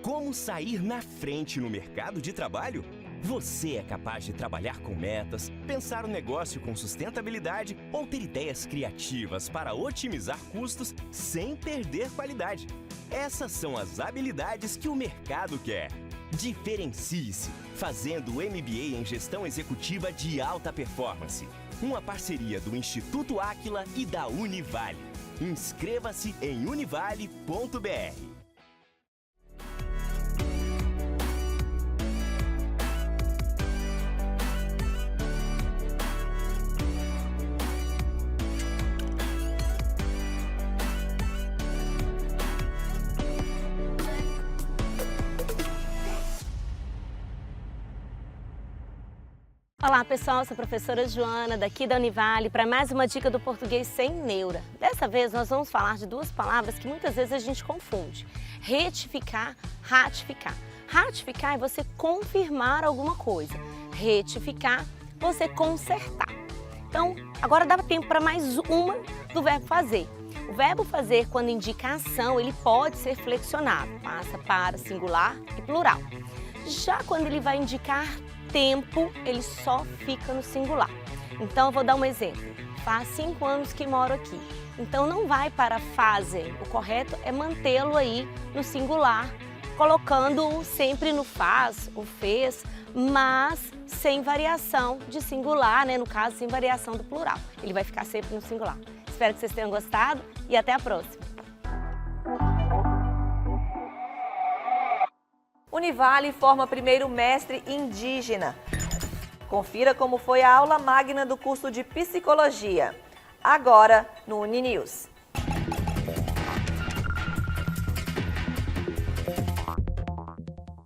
Como sair na frente no mercado de trabalho? Você é capaz de trabalhar com metas, pensar o negócio com sustentabilidade ou ter ideias criativas para otimizar custos sem perder qualidade. Essas são as habilidades que o mercado quer. Diferencie-se fazendo o MBA em Gestão Executiva de Alta Performance. Uma parceria do Instituto Áquila e da Univale. Inscreva-se em univale.br. Olá pessoal, sou a professora Joana, daqui da Univale, para mais uma dica do português sem neura. Dessa vez nós vamos falar de duas palavras que muitas vezes a gente confunde. Retificar, ratificar. Ratificar é você confirmar alguma coisa. Retificar, você consertar. Então, agora dá tempo para mais uma do verbo fazer. O verbo fazer, quando indica ação, ele pode ser flexionado. Passa para singular e plural. Já quando ele vai indicar tempo, ele só fica no singular. Então eu vou dar um exemplo. Faz 5 anos que moro aqui. Então não vai para fazem. O correto é mantê-lo aí no singular, colocando sempre no faz, o fez, mas sem variação de singular, né? No caso, sem variação do plural. Ele vai ficar sempre no singular. Espero que vocês tenham gostado e até a próxima. Univale forma primeiro mestre indígena. Confira como foi a aula magna do curso de Psicologia, agora no Uninews.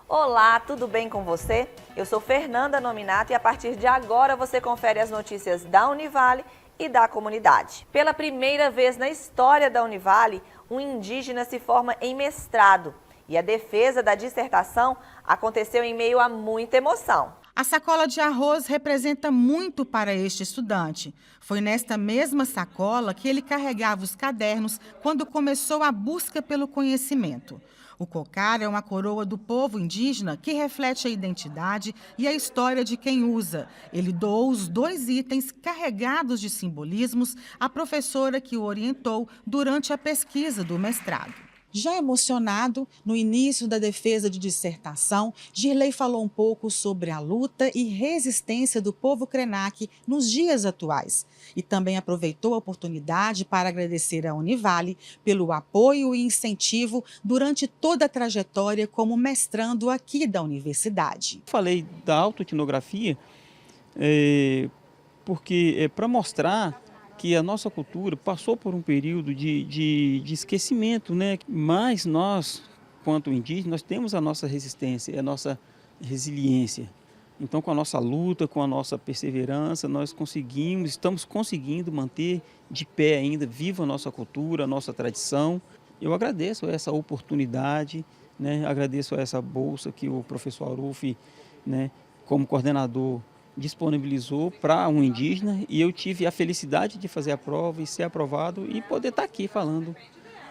Olá, tudo bem com você? Eu sou Fernanda Nominato e a partir de agora você confere as notícias da Univale e da comunidade. Pela primeira vez na história da Univale, um indígena se forma em mestrado. E a defesa da dissertação aconteceu em meio a muita emoção. A sacola de arroz representa muito para este estudante. Foi nesta mesma sacola que ele carregava os cadernos quando começou a busca pelo conhecimento. O cocar é uma coroa do povo indígena que reflete a identidade e a história de quem usa. Ele doou os 2 itens carregados de simbolismos à professora que o orientou durante a pesquisa do mestrado. Já emocionado, no início da defesa de dissertação, Girley falou um pouco sobre a luta e resistência do povo Krenak nos dias atuais. E também aproveitou a oportunidade para agradecer à Univale pelo apoio e incentivo durante toda a trajetória como mestrando aqui da universidade. Falei da autoetnografia porque para mostrar que a nossa cultura passou por um período de esquecimento, né? Mas nós, quanto indígenas, nós temos a nossa resistência, a nossa resiliência. Então, com a nossa luta, com a nossa perseverança, nós estamos conseguindo manter de pé ainda, viva a nossa cultura, a nossa tradição. Eu agradeço essa oportunidade, né? Agradeço essa bolsa que o professor Aruf, né, como coordenador, disponibilizou para um indígena, e eu tive a felicidade de fazer a prova e ser aprovado e poder estar aqui falando,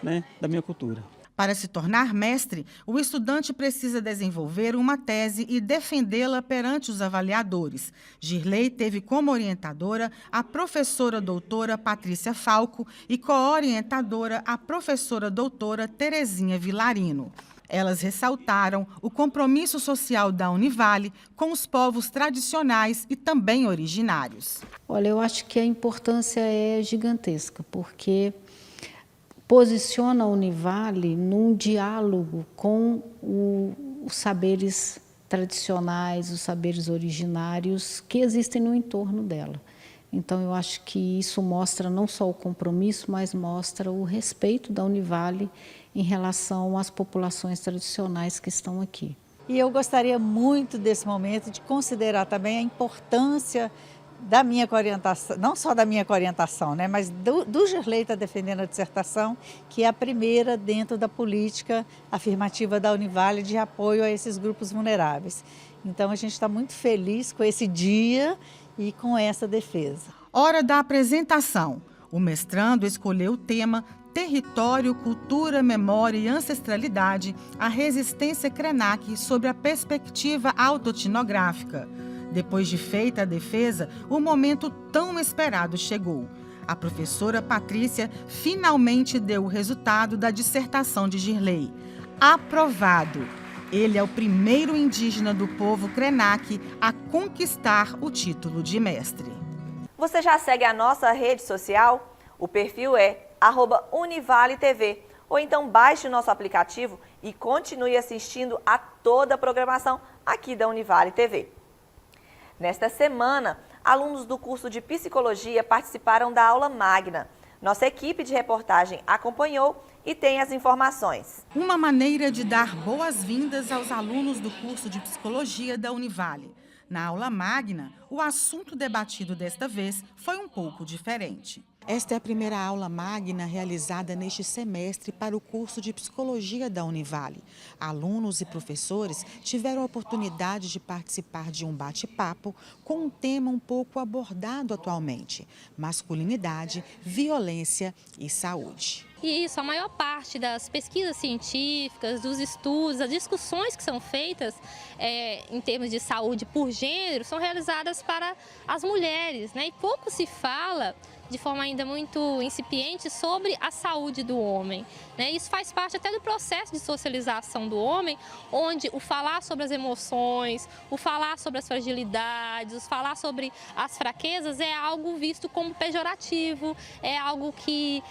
né, da minha cultura. Para se tornar mestre, o estudante precisa desenvolver uma tese e defendê-la perante os avaliadores. Girley teve como orientadora a professora doutora Patrícia Falco e co-orientadora a professora doutora Terezinha Vilarino. Elas ressaltaram o compromisso social da Univale com os povos tradicionais e também originários. Olha, eu acho que a importância é gigantesca, porque posiciona a Univale num diálogo com os saberes tradicionais, os saberes originários que existem no entorno dela. Então, eu acho que isso mostra não só o compromisso, mas mostra o respeito da Univale em relação às populações tradicionais que estão aqui. E eu gostaria muito desse momento de considerar também a importância da minha orientação, não só da minha orientação, né, mas do Girley estar defendendo a dissertação, que é a primeira dentro da política afirmativa da Univale de apoio a esses grupos vulneráveis. Então, a gente está muito feliz com esse dia e com essa defesa. Hora da apresentação. O mestrando escolheu o tema Território, Cultura, Memória e Ancestralidade, a resistência Krenak sob a perspectiva autoetnográfica. Depois de feita a defesa, o momento tão esperado chegou. A professora Patrícia finalmente deu o resultado da dissertação de Girley. Aprovado! Ele é o primeiro indígena do povo Krenak a conquistar o título de mestre. Você já segue a nossa rede social? O perfil é @UnivaleTV. Ou então baixe o nosso aplicativo e continue assistindo a toda a programação aqui da Univale TV. Nesta semana, alunos do curso de Psicologia participaram da aula magna. Nossa equipe de reportagem acompanhou e tem as informações. Uma maneira de dar boas-vindas aos alunos do curso de Psicologia da Univale. Na aula magna, o assunto debatido desta vez foi um pouco diferente. Esta é a primeira aula magna realizada neste semestre para o curso de Psicologia da Univale. Alunos e professores tiveram a oportunidade de participar de um bate-papo com um tema um pouco abordado atualmente: masculinidade, violência e saúde. E isso, a maior parte das pesquisas científicas, dos estudos, das discussões que são feitas em termos de saúde por gênero, são realizadas para as mulheres, né? E pouco se fala, de forma ainda muito incipiente, sobre a saúde do homem, né? Isso faz parte até do processo de socialização do homem, onde o falar sobre as emoções, o falar sobre as fragilidades, o falar sobre as fraquezas é algo visto como pejorativo, é algo que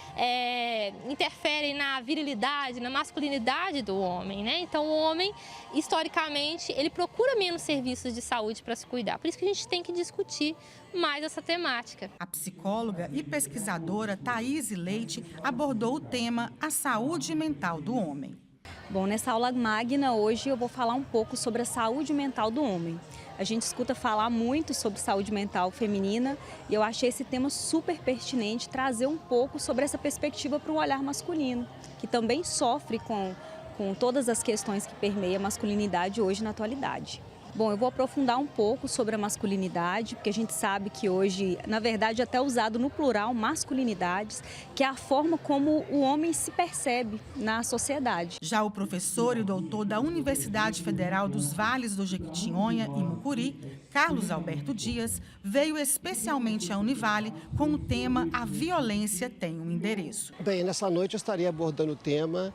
interfere na virilidade, na masculinidade do homem, né? Então o homem, historicamente, ele procura menos serviços de saúde para se cuidar. Por isso que a gente tem que discutir mais essa temática. A psicóloga e pesquisadora Thaís Leite abordou o tema A Saúde Mental do Homem. Bom, nessa aula magna hoje eu vou falar um pouco sobre a saúde mental do homem. A gente escuta falar muito sobre saúde mental feminina e eu achei esse tema super pertinente trazer um pouco sobre essa perspectiva para o olhar masculino, que também sofre com todas as questões que permeiam a masculinidade hoje na atualidade. Bom, eu vou aprofundar um pouco sobre a masculinidade, porque a gente sabe que hoje, na verdade, até usado no plural, masculinidades, que é a forma como o homem se percebe na sociedade. Já o professor e doutor da Universidade Federal dos Vales do Jequitinhonha e Mucuri, Carlos Alberto Dias, veio especialmente à Univale com o tema A Violência Tem um Endereço. Bem, nessa noite eu estaria abordando o tema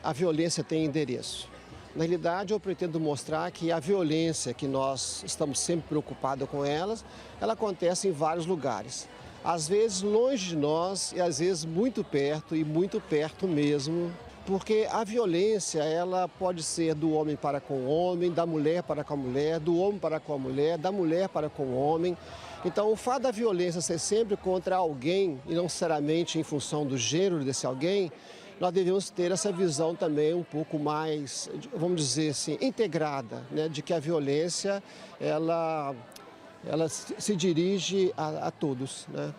A Violência Tem Endereço. Na realidade, eu pretendo mostrar que a violência, que nós estamos sempre preocupados com ela acontece em vários lugares. Às vezes longe de nós e às vezes muito perto mesmo, porque a violência ela pode ser do homem para com o homem, da mulher para com a mulher, do homem para com a mulher, da mulher para com o homem. Então, o fato da violência ser sempre contra alguém e não necessariamente em função do gênero desse alguém, nós devemos ter essa visão também um pouco mais, vamos dizer assim, integrada, né? De que a violência, ela se dirige a todos, né?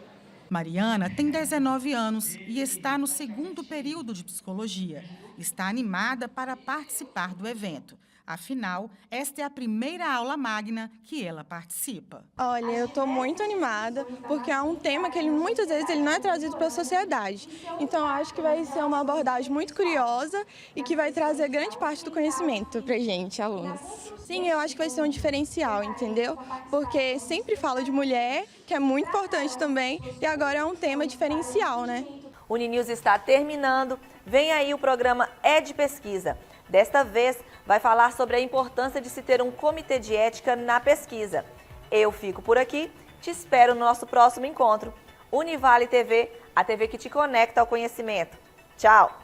Mariana tem 19 anos e está no segundo período de psicologia. Está animada para participar do evento. Afinal, esta é a primeira aula magna que ela participa. Olha, eu estou muito animada porque é um tema que muitas vezes ele não é trazido pela sociedade. Então, eu acho que vai ser uma abordagem muito curiosa e que vai trazer grande parte do conhecimento para a gente, alunos. Sim, eu acho que vai ser um diferencial, entendeu? Porque sempre falo de mulher, que é muito importante também, e agora é um tema diferencial, né? O Uninews está terminando. Vem aí o programa É de Pesquisa. Desta vez, vai falar sobre a importância de se ter um comitê de ética na pesquisa. Eu fico por aqui, te espero no nosso próximo encontro. Univale TV, a TV que te conecta ao conhecimento. Tchau!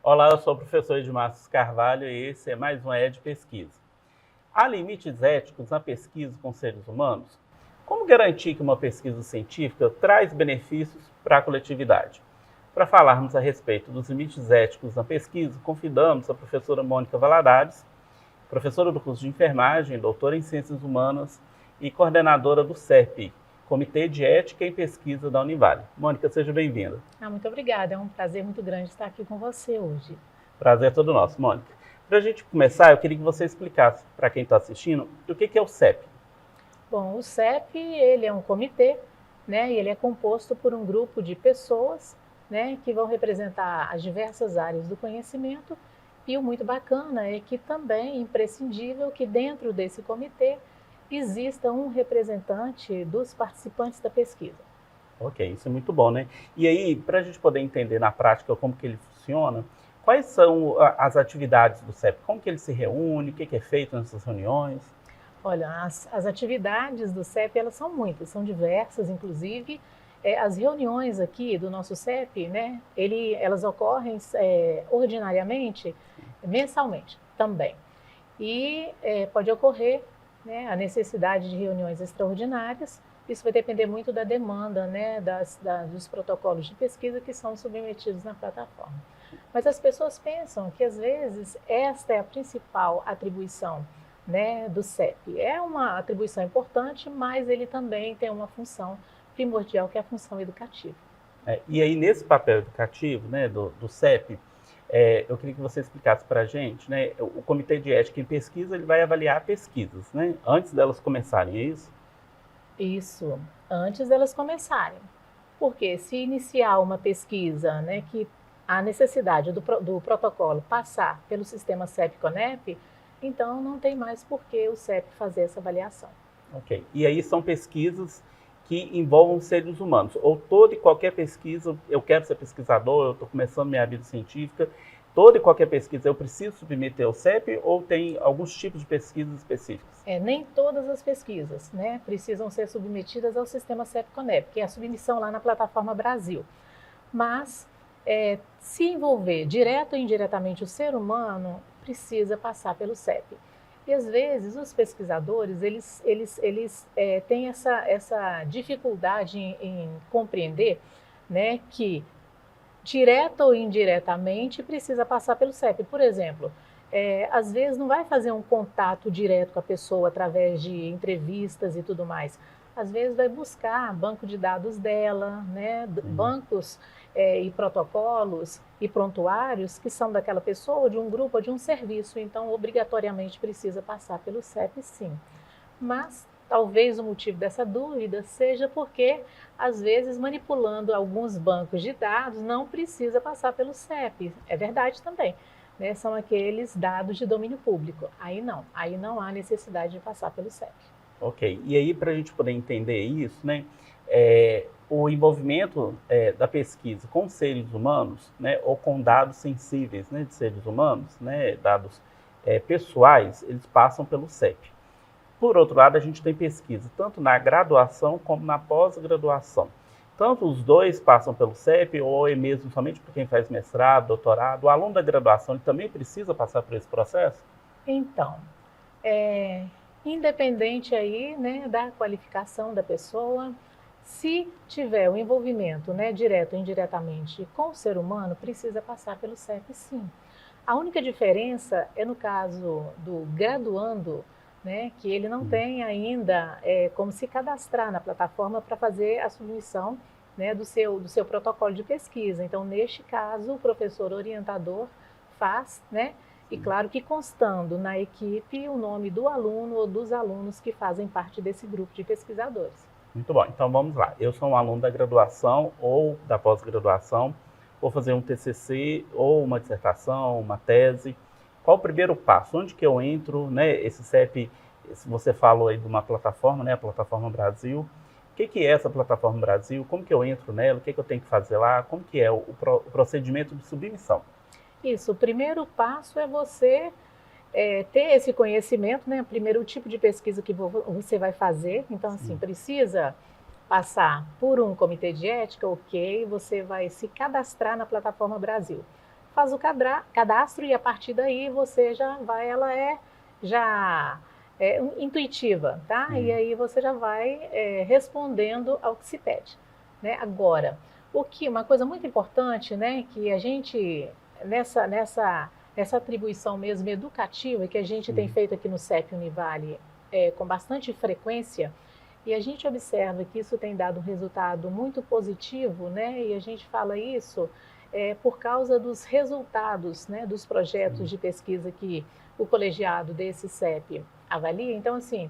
Olá, eu sou o professor Edmar Carvalho e esse é mais um É de Pesquisa. Há limites éticos na pesquisa com seres humanos? Como garantir que uma pesquisa científica traz benefícios para a coletividade? Para falarmos a respeito dos limites éticos na pesquisa, convidamos a professora Mônica Valadares, professora do curso de enfermagem, doutora em Ciências Humanas e coordenadora do CEP, Comitê de Ética e Pesquisa da Univale. Mônica, seja bem-vinda. Muito obrigada, é um prazer muito grande estar aqui com você hoje. Prazer é todo nosso, Mônica. Para a gente começar, eu queria que você explicasse para quem está assistindo o que é o CEP. Bom, o CEP, ele é um comitê, né, e ele é composto por um grupo de pessoas, né, que vão representar as diversas áreas do conhecimento, e o muito bacana é que também é imprescindível que dentro desse comitê exista um representante dos participantes da pesquisa. Ok, isso é muito bom, né? E aí, para a gente poder entender na prática como que ele funciona, quais são as atividades do CEP? Como que ele se reúne? O que é feito nessas reuniões? Olha, as atividades do CEP, elas são muitas, são diversas, inclusive as reuniões aqui do nosso CEP, né, elas ocorrem ordinariamente, mensalmente também. E pode ocorrer, né, a necessidade de reuniões extraordinárias. Isso vai depender muito da demanda, né, dos protocolos de pesquisa que são submetidos na plataforma. Mas as pessoas pensam que, às vezes, esta é a principal atribuição, né, do CEP. É uma atribuição importante, mas ele também tem uma função primordial, que é a função educativa. E aí, nesse papel educativo, né, do CEP, eu queria que você explicasse para a gente, né, o Comitê de Ética em Pesquisa, ele vai avaliar pesquisas, né, antes delas começarem, é isso? Isso, antes delas começarem. Porque se iniciar uma pesquisa, né, que a necessidade do protocolo passar pelo sistema CEP-CONEP, então não tem mais por que o CEP fazer essa avaliação. Ok. E aí são pesquisas que envolvam seres humanos, ou toda e qualquer pesquisa, eu quero ser pesquisador, eu estou começando minha vida científica, toda e qualquer pesquisa eu preciso submeter ao CEP, ou tem alguns tipos de pesquisas específicas? Nem todas as pesquisas, né, precisam ser submetidas ao sistema CEP-CONEP, que é a submissão lá na plataforma Brasil. Mas, se envolver direto ou indiretamente o ser humano, precisa passar pelo CEP. E às vezes os pesquisadores, eles têm essa dificuldade em compreender, né, que direta ou indiretamente precisa passar pelo CEP. Por exemplo, às vezes não vai fazer um contato direto com a pessoa através de entrevistas e tudo mais. Às vezes vai buscar banco de dados dela, né, bancos e protocolos e prontuários que são daquela pessoa, de um grupo ou de um serviço. Então, obrigatoriamente precisa passar pelo CEP, sim. Mas talvez o motivo dessa dúvida seja porque, às vezes, manipulando alguns bancos de dados, não precisa passar pelo CEP. É verdade também, né? São aqueles dados de domínio público. Aí não há necessidade de passar pelo CEP. Ok. E aí, para a gente poder entender isso, né, o envolvimento da pesquisa com seres humanos, né, ou com dados sensíveis, né, de seres humanos, né, dados pessoais, eles passam pelo CEP. Por outro lado, a gente tem pesquisa tanto na graduação como na pós-graduação. Tanto os dois passam pelo CEP, ou é mesmo somente para quem faz mestrado, doutorado. O aluno da graduação ele também precisa passar por esse processo? Então, independente aí, né, da qualificação da pessoa, se tiver o envolvimento, né, direto ou indiretamente com o ser humano, precisa passar pelo CEP, sim. A única diferença é no caso do graduando, né, que ele não tem ainda como se cadastrar na plataforma para fazer a submissão, né, do seu protocolo de pesquisa. Então, neste caso, o professor orientador faz, né, e claro que constando na equipe o nome do aluno ou dos alunos que fazem parte desse grupo de pesquisadores. Muito bom, então vamos lá. Eu sou um aluno da graduação ou da pós-graduação, vou fazer um TCC ou uma dissertação, uma tese. Qual o primeiro passo? Onde que eu entro, né? Esse CEP, você falou aí de uma plataforma, né? A Plataforma Brasil. O que é essa Plataforma Brasil? Como que eu entro nela? O que eu tenho que fazer lá? Como que é o procedimento de submissão? Isso, o primeiro passo é você ter esse conhecimento, né? Primeiro, o tipo de pesquisa que você vai fazer. Então, assim, precisa passar por um comitê de ética, ok, você vai se cadastrar na Plataforma Brasil. Faz o cadastro e a partir daí você já vai, ela já intuitiva, tá? E aí você já vai respondendo ao que se pede, né? Agora, uma coisa muito importante, né, que a gente, nessa atribuição mesmo educativa que a gente tem feito aqui no CEP Univale com bastante frequência, e a gente observa que isso tem dado um resultado muito positivo, né, e a gente fala isso por causa dos resultados, né, dos projetos de pesquisa que o colegiado desse CEP avalia. Então, assim,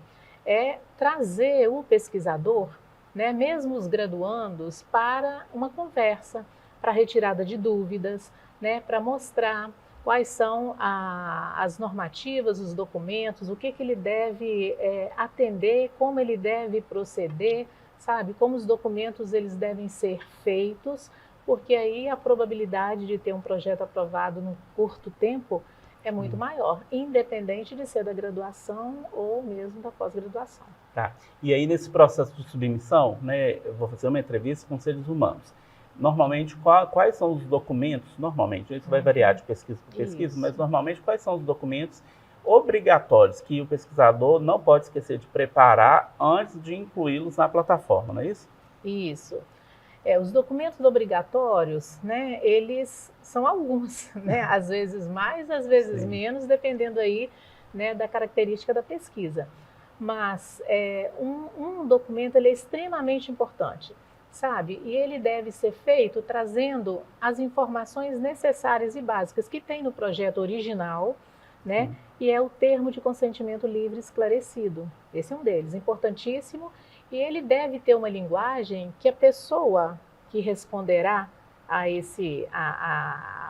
trazer o pesquisador, né, mesmo os graduandos, para uma conversa, para retirada de dúvidas, né, para mostrar quais são as normativas, os documentos, o que ele deve atender, como ele deve proceder, sabe, como os documentos eles devem ser feitos, porque aí a probabilidade de ter um projeto aprovado num curto tempo é muito maior, independente de ser da graduação ou mesmo da pós-graduação. Tá. E aí, nesse processo de submissão, né, eu vou fazer uma entrevista com seres humanos. Normalmente, quais são os documentos, normalmente, isso vai variar de pesquisa para pesquisa, mas normalmente quais são os documentos obrigatórios que o pesquisador não pode esquecer de preparar antes de incluí-los na plataforma, não é isso? Isso. Os documentos obrigatórios, né, eles são alguns, né, às vezes mais, às vezes menos, dependendo aí, né, da característica da pesquisa. Mas um documento ele é extremamente importante, sabe? E ele deve ser feito trazendo as informações necessárias e básicas que tem no projeto original, né? E é o termo de consentimento livre esclarecido. Esse é um deles, importantíssimo. E ele deve ter uma linguagem que a pessoa que responderá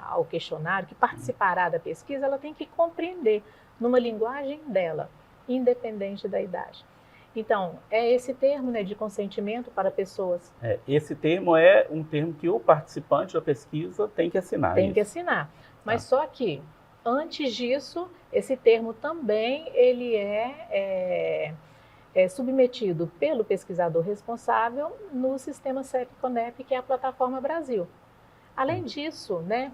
ao questionário, que participará da pesquisa, ela tem que compreender numa linguagem dela, independente da idade. Então, esse termo, né, de consentimento para pessoas. Esse termo é um termo que o participante da pesquisa tem que assinar. Tem que assinar. Mas só que, antes disso, esse termo também ele é submetido pelo pesquisador responsável no sistema CEP-CONEP, que é a plataforma Brasil. Além disso, né,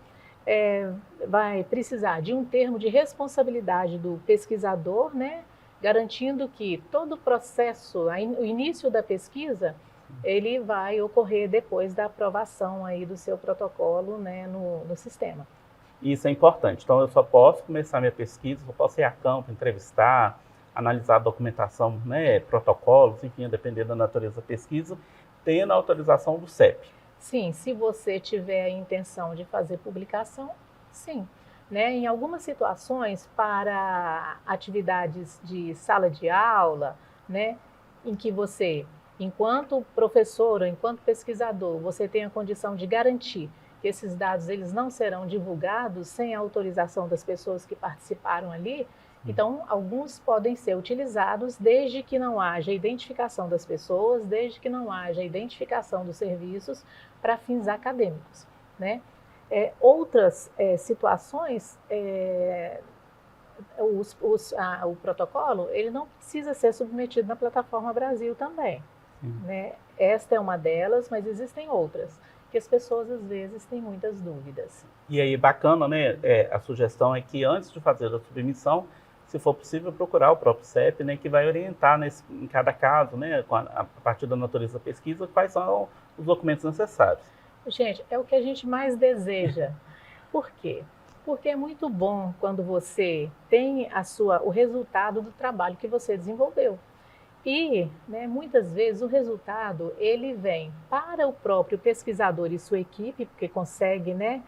vai precisar de um termo de responsabilidade do pesquisador, né, garantindo que todo o processo, o início da pesquisa, ele vai ocorrer depois da aprovação aí do seu protocolo, né, no sistema. Isso é importante. Então, eu só posso começar minha pesquisa, só posso ir a campo, entrevistar, analisar a documentação, né, protocolos, enfim, a depender da natureza da pesquisa, tendo a autorização do CEP. Sim, se você tiver a intenção de fazer publicação, sim. Né? Em algumas situações, para atividades de sala de aula, né, em que você, enquanto professor ou enquanto pesquisador, você tem a condição de garantir que esses dados eles não serão divulgados sem a autorização das pessoas que participaram ali, então alguns podem ser utilizados desde que não haja identificação das pessoas, desde que não haja identificação dos serviços para fins acadêmicos, né? Outras situações, o protocolo ele não precisa ser submetido na plataforma Brasil também. Né? Esta é uma delas, mas existem outras, que as pessoas às vezes têm muitas dúvidas. E aí, bacana, né? A sugestão é que antes de fazer a submissão, se for possível, procurar o próprio CEP, né, que vai orientar em cada caso, né, a partir da natureza da pesquisa, quais são os documentos necessários. Gente, é o que a gente mais deseja. Por quê? Porque é muito bom quando você tem o resultado do trabalho que você desenvolveu. E, né, muitas vezes o resultado ele vem para o próprio pesquisador e sua equipe, porque consegue, né,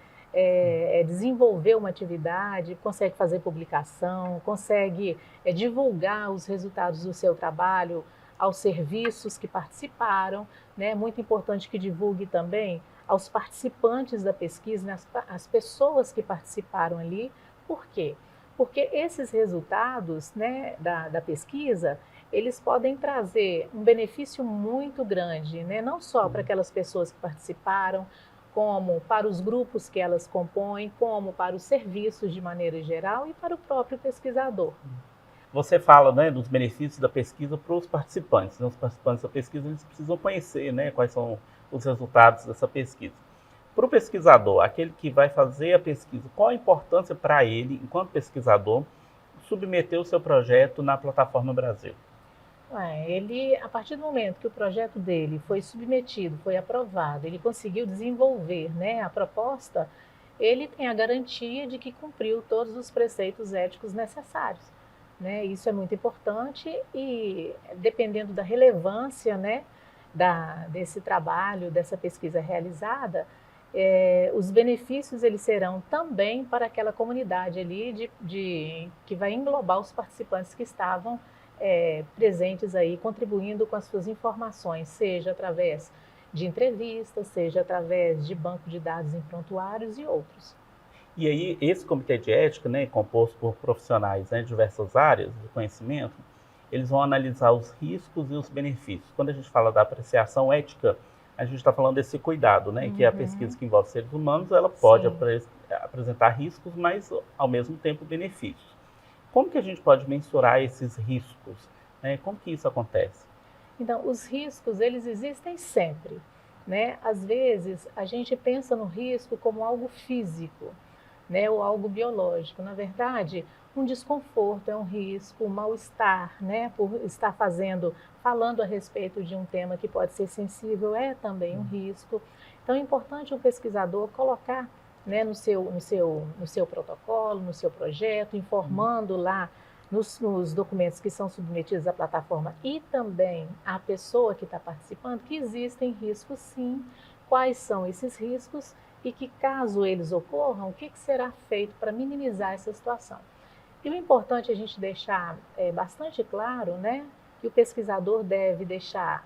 desenvolver uma atividade, consegue fazer publicação, consegue divulgar os resultados do seu trabalho aos serviços que participaram, né? Muito importante que divulgue também aos participantes da pesquisa, né? As pessoas que participaram ali. Por quê? Porque esses resultados, né, da pesquisa, eles podem trazer um benefício muito grande, né? Não só para aquelas pessoas que participaram, como para os grupos que elas compõem, como para os serviços de maneira geral e para o próprio pesquisador. Você fala, né, dos benefícios da pesquisa para os participantes. Né? Os participantes da pesquisa eles precisam conhecer, né, quais são os resultados dessa pesquisa. Para o pesquisador, aquele que vai fazer a pesquisa, qual a importância para ele, enquanto pesquisador, submeter o seu projeto na Plataforma Brasil? Ele, a partir do momento que o projeto dele foi submetido, foi aprovado, ele conseguiu desenvolver, né, a proposta, ele tem a garantia de que cumpriu todos os preceitos éticos necessários, né? Isso é muito importante e, dependendo da relevância, né, desse trabalho, dessa pesquisa realizada, os benefícios eles serão também para aquela comunidade ali que vai englobar os participantes que estavam presentes aí, contribuindo com as suas informações, seja através de entrevistas, seja através de banco de dados em prontuários e outros. E aí, esse comitê de ética, né, composto por profissionais, né, de diversas áreas de conhecimento, eles vão analisar os riscos e os benefícios. Quando a gente fala da apreciação ética, a gente está falando desse cuidado, né, que a pesquisa que envolve seres humanos, ela pode apresentar riscos, mas, ao mesmo tempo, benefícios. Como que a gente pode mensurar esses riscos? Né? Como que isso acontece? Então, os riscos, eles existem sempre, né? Às vezes, a gente pensa no risco como algo físico, né? Ou algo biológico. Na verdade, um desconforto é um risco, um mal-estar, né? Por estar falando a respeito de um tema que pode ser sensível, é também um risco. Então, é importante o pesquisador colocar, né, no seu protocolo, no seu projeto, informando lá nos documentos que são submetidos à plataforma e também à pessoa que está participando, que existem riscos sim, quais são esses riscos e que, caso eles ocorram, o que será feito para minimizar essa situação. E o importante é a gente deixar bastante claro, né, que o pesquisador deve deixar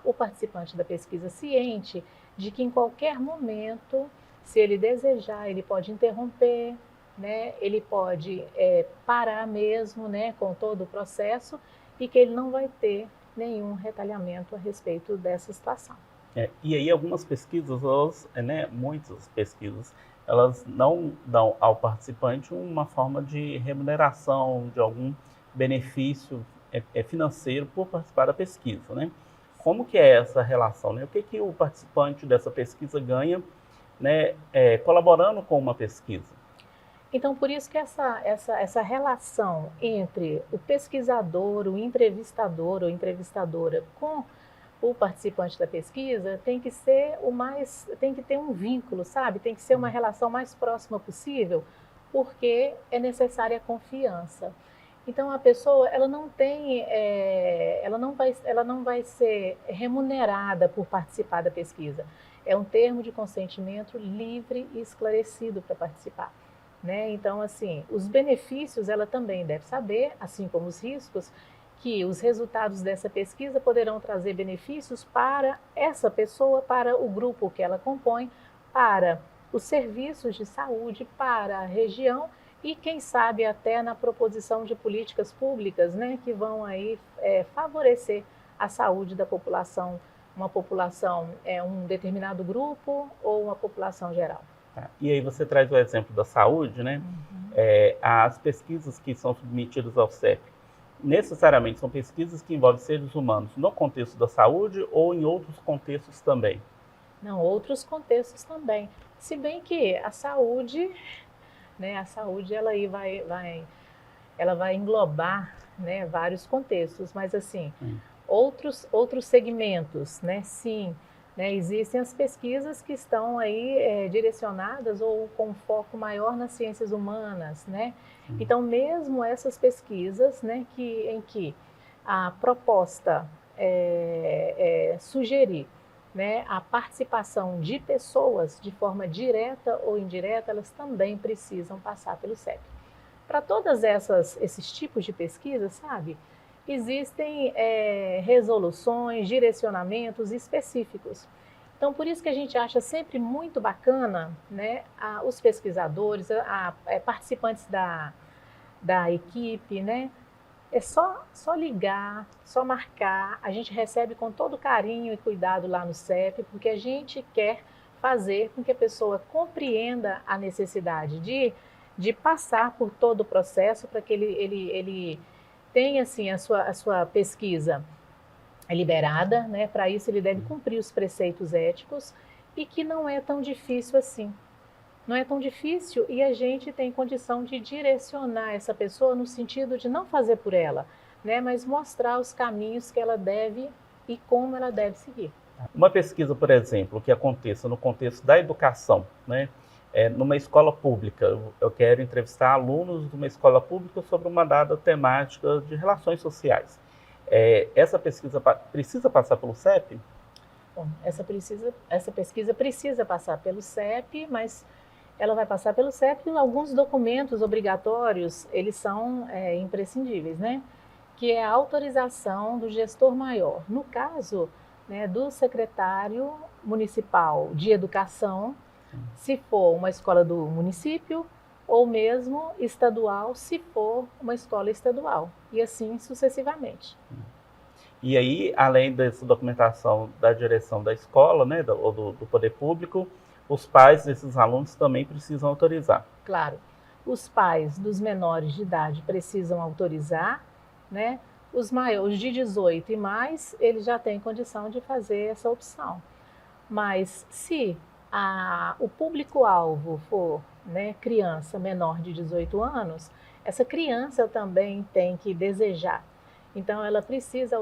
o participante da pesquisa ciente de que em qualquer momento, se ele desejar, ele pode interromper, né? Ele pode parar mesmo, né, com todo o processo e que ele não vai ter nenhum retalhamento a respeito dessa situação. E aí algumas pesquisas, muitas pesquisas, elas não dão ao participante uma forma de remuneração, de algum benefício financeiro por participar da pesquisa, né? Como que é essa relação, né? O que o participante dessa pesquisa ganha, né, colaborando com uma pesquisa? Então, por isso que essa relação entre o pesquisador, o entrevistador ou entrevistadora com o participante da pesquisa tem que ser tem que ter um vínculo, sabe? Tem que ser uma relação mais próxima possível, porque é necessária a confiança. Então, a pessoa, ela não vai ser remunerada por participar da pesquisa. É um termo de consentimento livre e esclarecido para participar, né? Então, assim, os benefícios ela também deve saber, assim como os riscos, que os resultados dessa pesquisa poderão trazer benefícios para essa pessoa, para o grupo que ela compõe, para os serviços de saúde, para a região e, quem sabe, até na proposição de políticas públicas, né, que vão aí favorecer a saúde da população, uma população, um determinado grupo ou uma população geral. E aí você traz o exemplo da saúde, né? As pesquisas que são submetidas ao CEP, necessariamente são pesquisas que envolvem seres humanos no contexto da saúde ou em outros contextos também? Não, outros contextos também. Se bem que a saúde, né, ela vai englobar, né, vários contextos, mas assim, outros segmentos, né, sim. Né, existem as pesquisas que estão aí direcionadas ou com foco maior nas ciências humanas, né? Então, mesmo essas pesquisas, né, em que a proposta sugerir, né, a participação de pessoas de forma direta ou indireta, elas também precisam passar pelo CEP. Para todas esses tipos de pesquisa, sabe? Existem resoluções, direcionamentos específicos. Então, por isso que a gente acha sempre muito bacana, né, os pesquisadores, participantes da equipe, né, é só ligar, só marcar, a gente recebe com todo carinho e cuidado lá no CEP, porque a gente quer fazer com que a pessoa compreenda a necessidade de passar por todo o processo para que ele tem assim a sua pesquisa liberada, né? Para isso ele deve cumprir os preceitos éticos e que não é tão difícil assim, não é tão difícil e a gente tem condição de direcionar essa pessoa no sentido de não fazer por ela, né, mas mostrar os caminhos que ela deve e como ela deve seguir. Uma pesquisa, por exemplo, que aconteça no contexto da educação, né, numa escola pública, eu quero entrevistar alunos de uma escola pública sobre uma dada temática de relações sociais. Essa pesquisa precisa passar pelo CEP? Bom, essa pesquisa precisa passar pelo CEP, mas ela vai passar pelo CEP e alguns documentos obrigatórios, eles são imprescindíveis, né? Que é a autorização do gestor maior. No caso, né, do secretário municipal de educação, se for uma escola do município, ou mesmo estadual, se for uma escola estadual, e assim sucessivamente. E aí, além dessa documentação da direção da escola, né, ou do poder público, os pais desses alunos também precisam autorizar. Claro, os pais dos menores de idade precisam autorizar, né? Os maiores de 18 e mais, eles já têm condição de fazer essa opção. Mas se o público-alvo for, né, criança menor de 18 anos, essa criança também tem que desejar. Então, ela precisa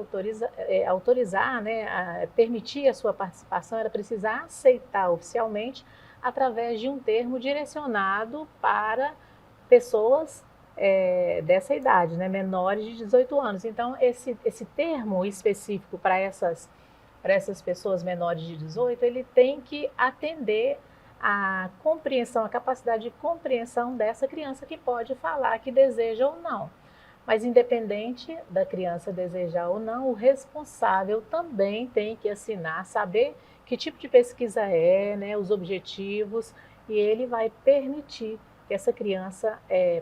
autorizar, né, permitir a sua participação, ela precisa aceitar oficialmente através de um termo direcionado para pessoas dessa idade, né, menores de 18 anos. Então, esse termo específico para essas pessoas menores de 18, ele tem que atender a compreensão, a capacidade de compreensão dessa criança que pode falar que deseja ou não. Mas independente da criança desejar ou não, o responsável também tem que assinar, saber que tipo de pesquisa né, os objetivos, e ele vai permitir que essa criança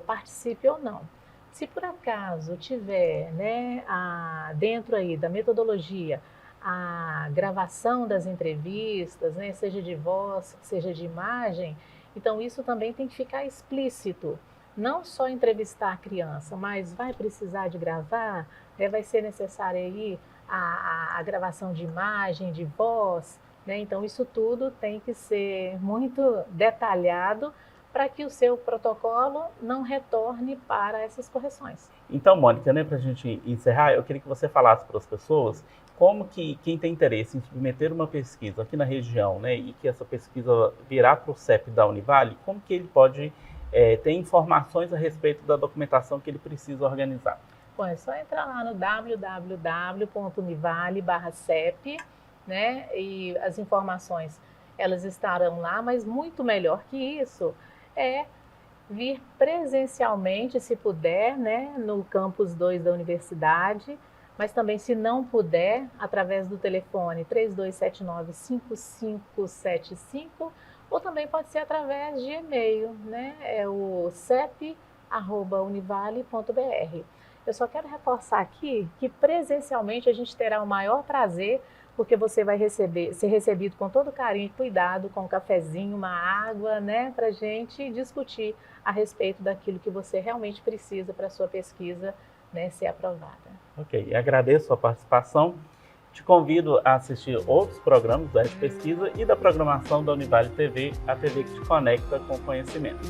participe ou não. Se por acaso tiver, né, dentro aí da metodologia a gravação das entrevistas, né, seja de voz, seja de imagem, então isso também tem que ficar explícito. Não só entrevistar a criança, mas vai precisar de gravar, né, vai ser necessário aí a gravação de imagem, de voz, né? Então isso tudo tem que ser muito detalhado para que o seu protocolo não retorne para essas correções. Então, Mônica, né, para a gente encerrar, eu queria que você falasse para as pessoas como que quem tem interesse em submeter uma pesquisa aqui na região, né, e que essa pesquisa virar para o CEP da Univale, como que ele pode ter informações a respeito da documentação que ele precisa organizar? Bom, é só entrar lá no www.univale/CEP, né, e as informações elas estarão lá, mas muito melhor que isso é vir presencialmente, se puder, né, no campus 2 da universidade, mas também, se não puder, através do telefone 3279-5575, ou também pode ser através de e-mail, né, é o cep@univale.br. Eu só quero reforçar aqui que presencialmente a gente terá o maior prazer, porque você vai ser recebido com todo carinho e cuidado, com um cafezinho, uma água, né, para a gente discutir a respeito daquilo que você realmente precisa para a sua pesquisa, né, ser aprovada. Ok, agradeço a participação. Te convido a assistir outros programas da Rede Pesquisa e da programação da Univale TV, a TV que te conecta com o conhecimento.